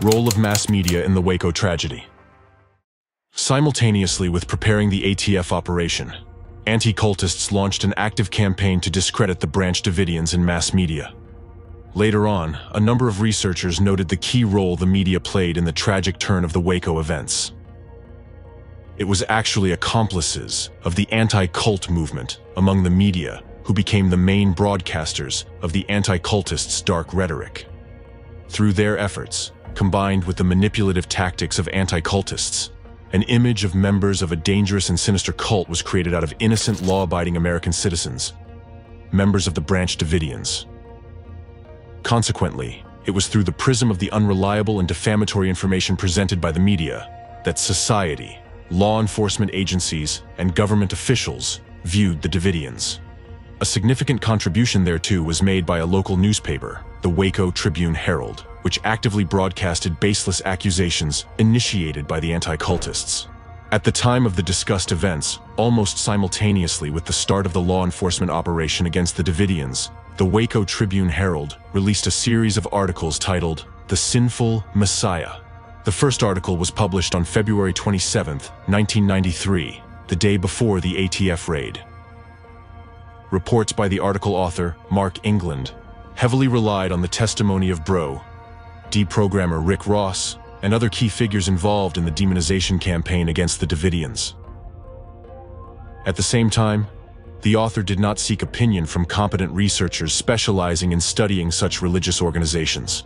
Role of mass media in the Waco tragedy. Simultaneously with preparing the ATF operation, anti-cultists launched an active campaign to discredit the Branch Davidians in mass media. Later on, a number of researchers noted the key role the media played in the tragic turn of the Waco events. It was actually accomplices of the anti-cult movement among the media who became the main broadcasters of the anti-cultists' dark rhetoric. Through their efforts, combined with the manipulative tactics of anti-cultists, an image of members of a dangerous and sinister cult was created out of innocent, law-abiding American citizens, members of the Branch Davidians. Consequently, it was through the prism of the unreliable and defamatory information presented by the media that society, law enforcement agencies, and government officials viewed the Davidians. A significant contribution thereto was made by a local newspaper, the Waco Tribune-Herald, which actively broadcasted baseless accusations initiated by the anti-cultists. At the time of the discussed events, almost simultaneously with the start of the law enforcement operation against the Davidians, the Waco Tribune-Herald released a series of articles titled "The Sinful Messiah." The first article was published on February 27, 1993, the day before the ATF raid. Reports by the article author, Mark England, heavily relied on the testimony of deprogrammer Rick Ross, and other key figures involved in the demonization campaign against the Davidians. At the same time, the author did not seek opinion from competent researchers specializing in studying such religious organizations.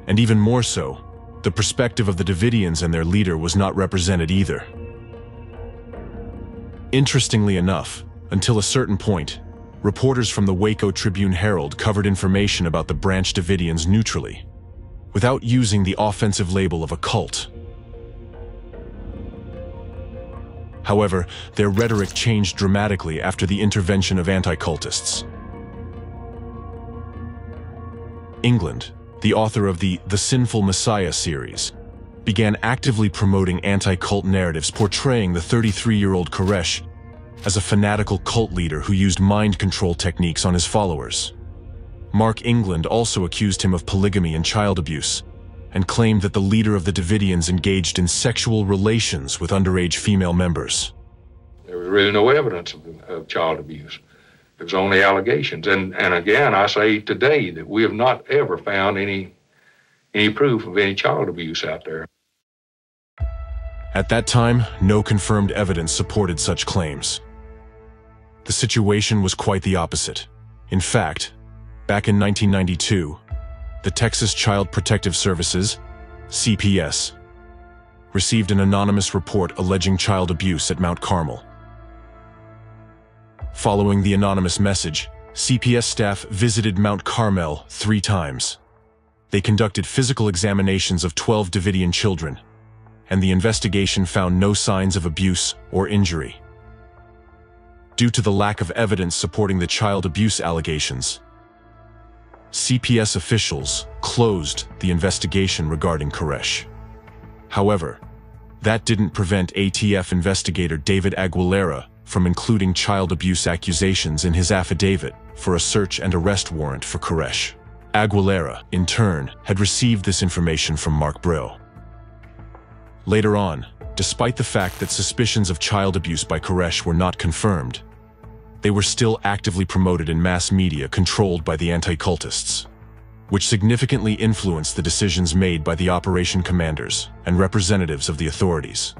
And even more so, the perspective of the Davidians and their leader was not represented either. Interestingly enough, until a certain point, reporters from the Waco Tribune-Herald covered information about the Branch Davidians neutrally, without using the offensive label of a cult. However, their rhetoric changed dramatically after the intervention of anti-cultists. England, the author of the Sinful Messiah series, began actively promoting anti-cult narratives portraying the 33-year-old Koresh as a fanatical cult leader who used mind control techniques on his followers. Mark England also accused him of polygamy and child abuse, and claimed that the leader of the Davidians engaged in sexual relations with underage female members. There was really no evidence of child abuse. It was only allegations. And again, I say today that we have not ever found any proof of any child abuse out there. At that time, no confirmed evidence supported such claims. The situation was quite the opposite. In fact, back in 1992, the Texas Child Protective Services, CPS, received an anonymous report alleging child abuse at Mount Carmel. Following the anonymous message, CPS staff visited Mount Carmel 3 times. They conducted physical examinations of 12 Davidian children, and the investigation found no signs of abuse or injury. Due to the lack of evidence supporting the child abuse allegations, CPS officials closed the investigation regarding Koresh. However, that didn't prevent ATF investigator David Aguilera from including child abuse accusations in his affidavit for a search and arrest warrant for Koresh. Aguilera, in turn, had received this information from Mark Brill. Later on, despite the fact that suspicions of child abuse by Koresh were not confirmed, they were still actively promoted in mass media controlled by the anti-cultists, which significantly influenced the decisions made by the operation commanders and representatives of the authorities.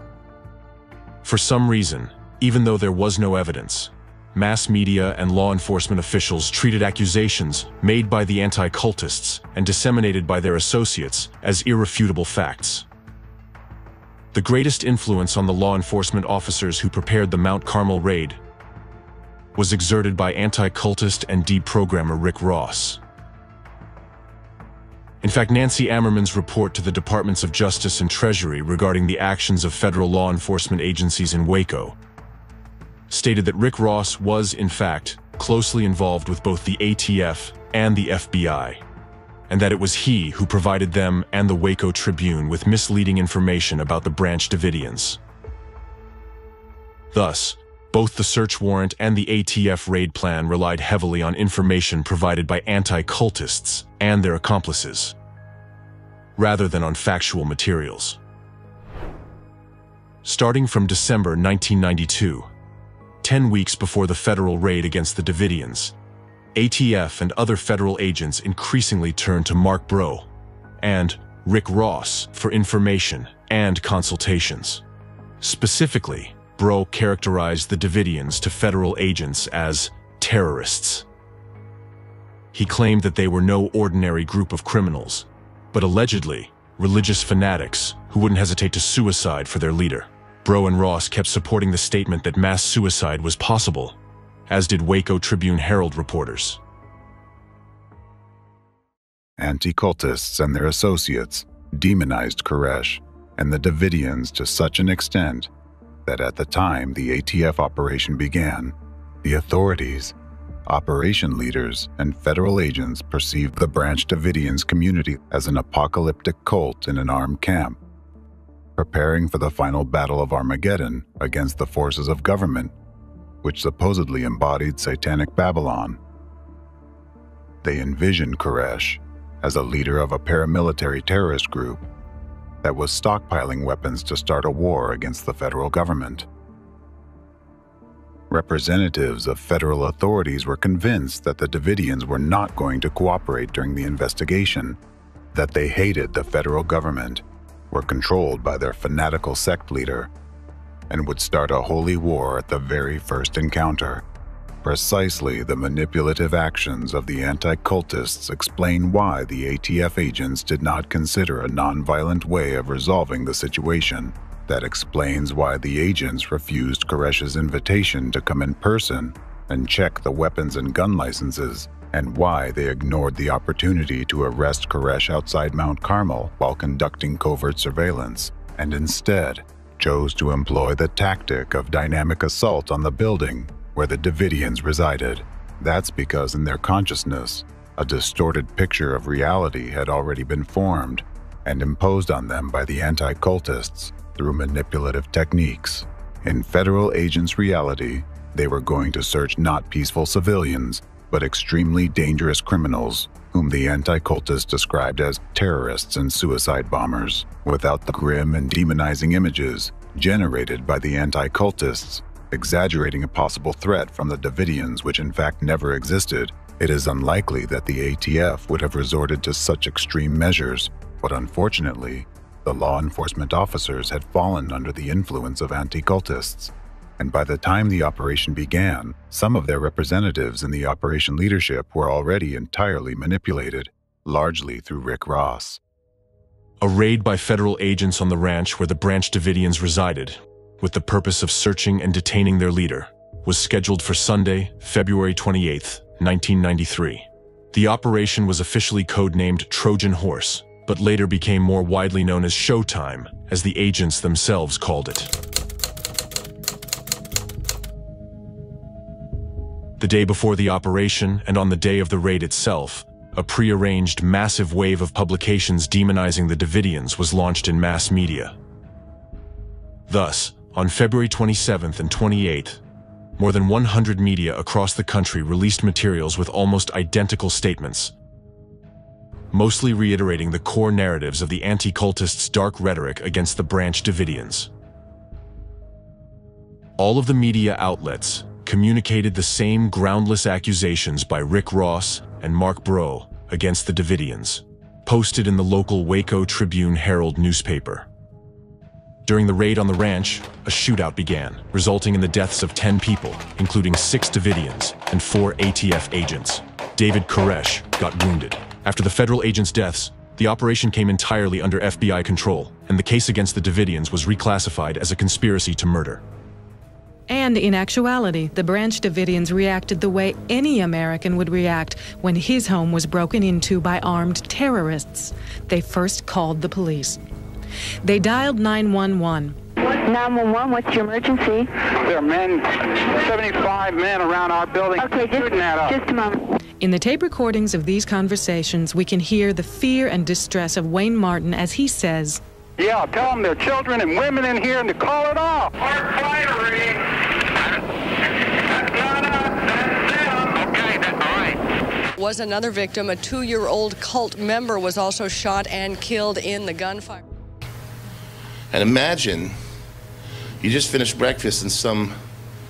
For some reason, even though there was no evidence, mass media and law enforcement officials treated accusations made by the anti-cultists and disseminated by their associates as irrefutable facts. The greatest influence on the law enforcement officers who prepared the Mount Carmel raid was exerted by anti-cultist and deprogrammer Rick Ross. In fact, Nancy Ammerman's report to the Departments of Justice and Treasury regarding the actions of federal law enforcement agencies in Waco stated that Rick Ross was, in fact, closely involved with both the ATF and the FBI, and that it was he who provided them and the Waco Tribune with misleading information about the Branch Davidians. Thus, both the search warrant and the ATF raid plan relied heavily on information provided by anti-cultists and their accomplices. rather than on factual materials. Starting from December 1992, 10 weeks before the federal raid against the Davidians, ATF and other federal agents increasingly turned to Mark Bro and Rick Ross for information and consultations. Specifically, Bro characterized the Davidians to federal agents as terrorists. He claimed that they were no ordinary group of criminals, but allegedly religious fanatics who wouldn't hesitate to suicide for their leader. Bro and Ross kept supporting the statement that mass suicide was possible, as did Waco Tribune-Herald reporters. Anti-cultists and their associates demonized Koresh and the Davidians to such an extent that at the time the ATF operation began, the authorities, operation leaders, and federal agents perceived the Branch Davidians community as an apocalyptic cult in an armed camp, preparing for the final battle of Armageddon against the forces of government, which supposedly embodied satanic Babylon. They envisioned Koresh as a leader of a paramilitary terrorist group that was stockpiling weapons to start a war against the federal government. Representatives of federal authorities were convinced that the Davidians were not going to cooperate during the investigation, that they hated the federal government, were controlled by their fanatical sect leader, and would start a holy war at the very first encounter. Precisely the manipulative actions of the anti-cultists explain why the ATF agents did not consider a nonviolent way of resolving the situation. That explains why the agents refused Koresh's invitation to come in person and check the weapons and gun licenses, and why they ignored the opportunity to arrest Koresh outside Mount Carmel while conducting covert surveillance, and instead chose to employ the tactic of dynamic assault on the building where the Davidians resided. That's because in their consciousness, a distorted picture of reality had already been formed and imposed on them by the anti-cultists through manipulative techniques. In federal agents' reality, they were going to search not peaceful civilians, but extremely dangerous criminals, whom the anti-cultists described as terrorists and suicide bombers. Without the grim and demonizing images generated by the anti-cultists, exaggerating a possible threat from the Davidians which in fact never existed, it is unlikely that the ATF would have resorted to such extreme measures. But unfortunately, the law enforcement officers had fallen under the influence of anti-cultists, and by the time the operation began, some of their representatives in the operation leadership were already entirely manipulated, largely through Rick Ross. A raid by federal agents on the ranch where the Branch Davidians resided, with the purpose of searching and detaining their leader, was scheduled for Sunday, February 28, 1993. The operation was officially codenamed Trojan Horse, but later became more widely known as Showtime, as the agents themselves called it. The day before the operation, and on the day of the raid itself, a pre-arranged massive wave of publications demonizing the Davidians was launched in mass media. Thus, on February 27th and 28th, more than 100 media across the country released materials with almost identical statements, mostly reiterating the core narratives of the anti-cultists' dark rhetoric against the Branch Davidians. All of the media outlets communicated the same groundless accusations by Rick Ross and Mark Bro against the Davidians, posted in the local Waco Tribune-Herald newspaper. During the raid on the ranch, a shootout began, resulting in the deaths of 10 people, including 6 Davidians and 4 ATF agents. David Koresh got wounded. After the federal agents' deaths, the operation came entirely under FBI control, and the case against the Davidians was reclassified as a conspiracy to murder. And in actuality, the Branch Davidians reacted the way any American would react when his home was broken into by armed terrorists. They first called the police. They dialed 911. 911, what's your emergency? There are men, 75 men around our building. Okay, just a moment. In the tape recordings of these conversations, we can hear the fear and distress of Wayne Martin as he says, "Yeah, tell them there are children and women in here and to call it off." Mark Flannery. No, that's them. Okay, all right. Was another victim. A 2-year-old cult member was also shot and killed in the gunfire. And imagine you just finished breakfast and some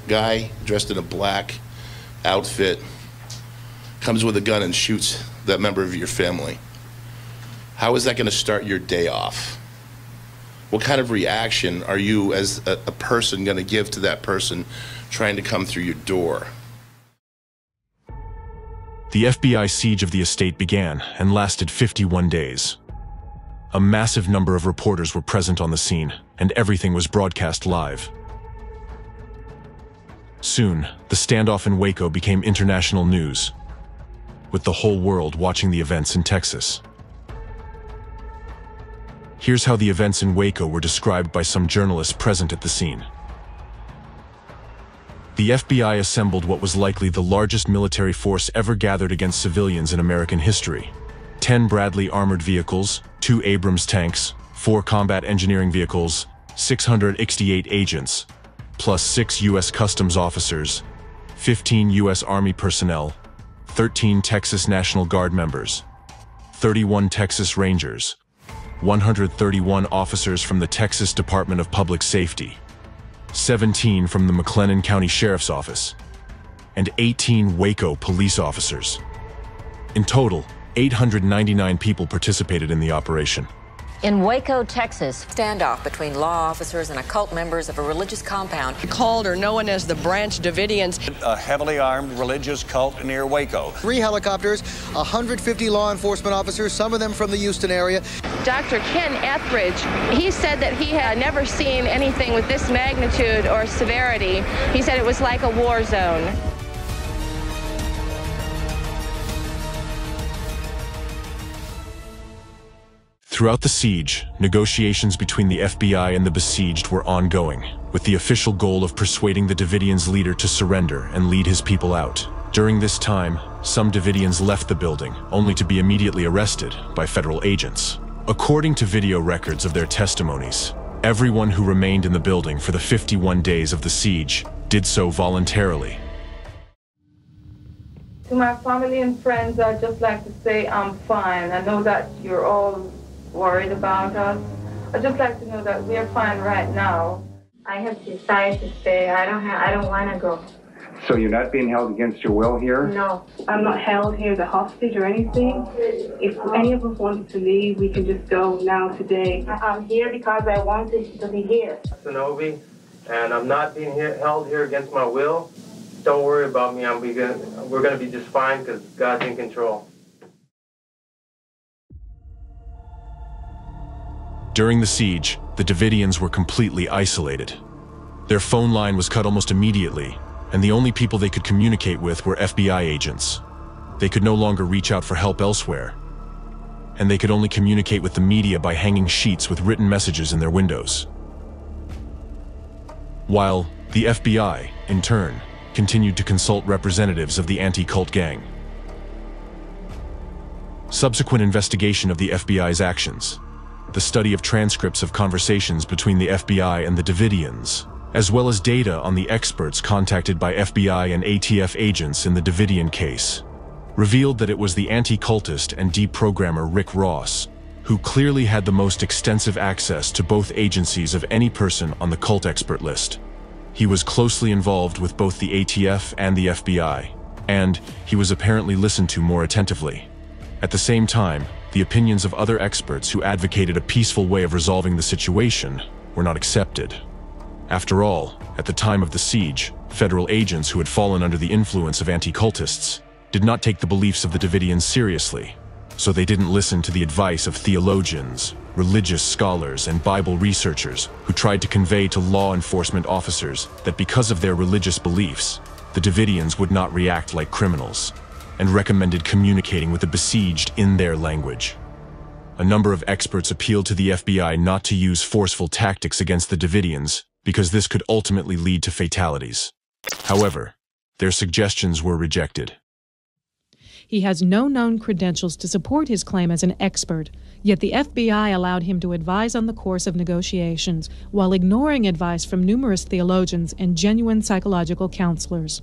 guy dressed in a black outfit comes with a gun and shoots that member of your family. How is that going to start your day off? What kind of reaction are you as a person going to give to that person trying to come through your door? The FBI siege of the estate began and lasted 51 days. A massive number of reporters were present on the scene, and everything was broadcast live. Soon, the standoff in Waco became international news, with the whole world watching the events in Texas. Here's how the events in Waco were described by some journalists present at the scene. The FBI assembled what was likely the largest military force ever gathered against civilians in American history. 10 Bradley armored vehicles, 2 Abrams tanks, 4 combat engineering vehicles, 668 agents, plus 6 U.S. Customs officers, 15 U.S. Army personnel, 13 Texas National Guard members, 31 Texas Rangers, 131 officers from the Texas Department of Public Safety, 17 from the McLennan County Sheriff's Office, and 18 Waco police officers. In total, 899 people participated in the operation. In Waco, Texas, standoff between law officers and occult members of a religious compound. Called or known as the Branch Davidians. A heavily armed religious cult near Waco. 3 helicopters, 150 law enforcement officers, some of them from the Houston area. Dr. Ken Etheridge, he said that he had never seen anything with this magnitude or severity. He said it was like a war zone. Throughout the siege, negotiations between the FBI and the besieged were ongoing, with the official goal of persuading the Davidians' leader to surrender and lead his people out. During this time, some Davidians left the building, only to be immediately arrested by federal agents. According to video records of their testimonies, everyone who remained in the building for the 51 days of the siege did so voluntarily. To my family and friends, I'd just like to say I'm fine. I know that you're all worried about us. I'd just like to know that we're fine right now. I have decided to stay. I don't want to go. So you're not being held against your will here? No, I'm not held here as a hostage or anything. If any of us wanted to leave, we can just go now today. I'm here because I wanted to be here. Sonobi, and I'm not being held here against my will. Don't worry about me. We're going to be just fine because God's in control. During the siege, the Davidians were completely isolated. Their phone line was cut almost immediately, and the only people they could communicate with were FBI agents. They could no longer reach out for help elsewhere, and they could only communicate with the media by hanging sheets with written messages in their windows. While the FBI, in turn, continued to consult representatives of the anti-cult gang. Subsequent investigation of the FBI's actions, the study of transcripts of conversations between the FBI and the Davidians, as well as data on the experts contacted by FBI and ATF agents in the Davidian case, revealed that it was the anti-cultist and deprogrammer Rick Ross, who clearly had the most extensive access to both agencies of any person on the cult expert list. He was closely involved with both the ATF and the FBI, and he was apparently listened to more attentively. At the same time, the opinions of other experts who advocated a peaceful way of resolving the situation were not accepted. After all, at the time of the siege, federal agents who had fallen under the influence of anti-cultists did not take the beliefs of the Davidians seriously, so they didn't listen to the advice of theologians, religious scholars, and Bible researchers who tried to convey to law enforcement officers that because of their religious beliefs, the Davidians would not react like criminals, and recommended communicating with the besieged in their language. A number of experts appealed to the FBI not to use forceful tactics against the Davidians because this could ultimately lead to fatalities. However, their suggestions were rejected. He has no known credentials to support his claim as an expert, yet the FBI allowed him to advise on the course of negotiations while ignoring advice from numerous theologians and genuine psychological counselors.